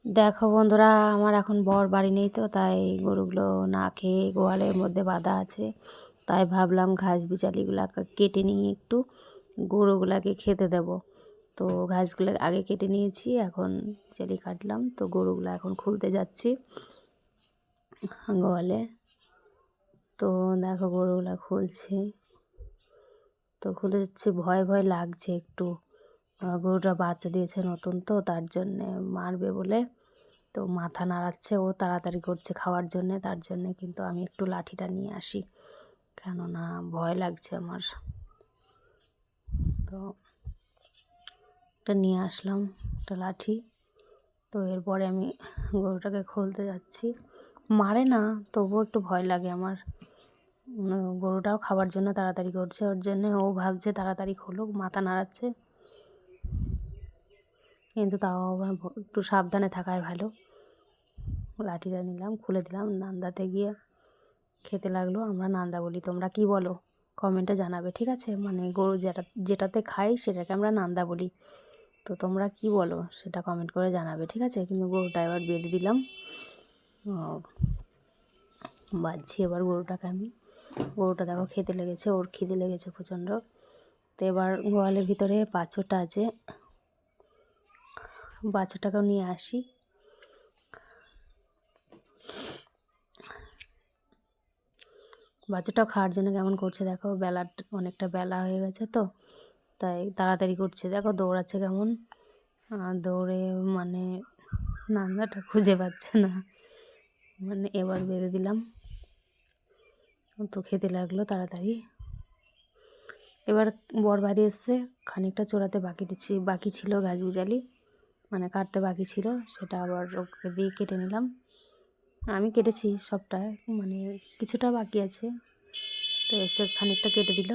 দেখো বন্ধুরা, আমার এখন বর বাড়ি নেই, তো তাই গরুগুলো না খেয়ে গোয়ালের মধ্যে বাঁধা আছে। তাই ভাবলাম ঘাস বিচালিগুলো কেটে নিয়ে একটু গরুগুলাকে খেতে দেব। তো ঘাসগুলো আগে কেটে নিয়েছি, এখন বিচালি কাটলাম, তো গরুগুলো এখন খুলতে যাচ্ছি গোয়ালে। তো দেখো গরুগুলো খুলছে, তো খুলতে যাচ্ছি, ভয় ভয় লাগছে একটু। গরুটা বাচ্চা দিয়েছে নতুন, তো তার জন্যে মারবে বলে তো মাথা নাড়াচ্ছে, ও তাড়াতাড়ি করছে খাওয়ার জন্যে, তার জন্যে কিন্তু আমি একটু লাঠিটা নিয়ে আসি, কেননা ভয় লাগছে আমার। তো এটা নিয়ে আসলাম, একটা লাঠি। তো এরপরে আমি গরুটাকে খুলতে যাচ্ছি। মারে না, তবুও একটু ভয় লাগে আমার। গরুটাও খাবার জন্য তাড়াতাড়ি করছে, ওর জন্যে ও ভাবছে তাড়াতাড়ি খুলুক, মাথা নাড়াচ্ছে, কিন্তু তাও আবার একটু সাবধানে থাকাই ভালো। লাঠিটা নিলাম, খুলে দিলাম, নান্দাতে গিয়ে খেতে লাগলো। আমরা নান্দা বলি, তোমরা কি বলো কমেন্টে জানাবে, ঠিক আছে? মানে গরু যেটাতে খাই সেটাকে আমরা নান্দা বলি, তো তোমরা কি বলো সেটা কমেন্ট করে জানাবে, ঠিক আছে? কিন্তু গরুটা এবার বেঁধে দিলাম, বাঁধছি এবার গরুটাকে আমি। গরুটা দেখো খেতে লেগেছে, ওর খিদে লেগেছে প্রচণ্ড। তো এবার গোয়ালের ভিতরে বাছুরটা আছে, বাছুরটাকেও নিয়ে আসি। বাচ্চাটাও খাওয়ার জন্য কেমন করছে দেখো, অনেকটা বেলা হয়ে গেছে, তো তাই তাড়াতাড়ি করছে। দেখো দৌড়াচ্ছে কেমন, দৌড়ে মানে নান্দাটা খুঁজে পাচ্ছে না। মানে এবার বেঁধে দিলাম, তো খেতে লাগলো তাড়াতাড়ি। এবার বর বাড়ি এসছে, খানিকটা চড়াতে বাকি ছিল গাছ বিচালি, মানে কাটতে বাকি ছিল, সেটা আবার ওকে দিয়ে কেটে নিলাম। আমি কেটেছি সবটা, মানে কিছুটা বাকি আছে, তো এসে খানিকটা কেটে দিল।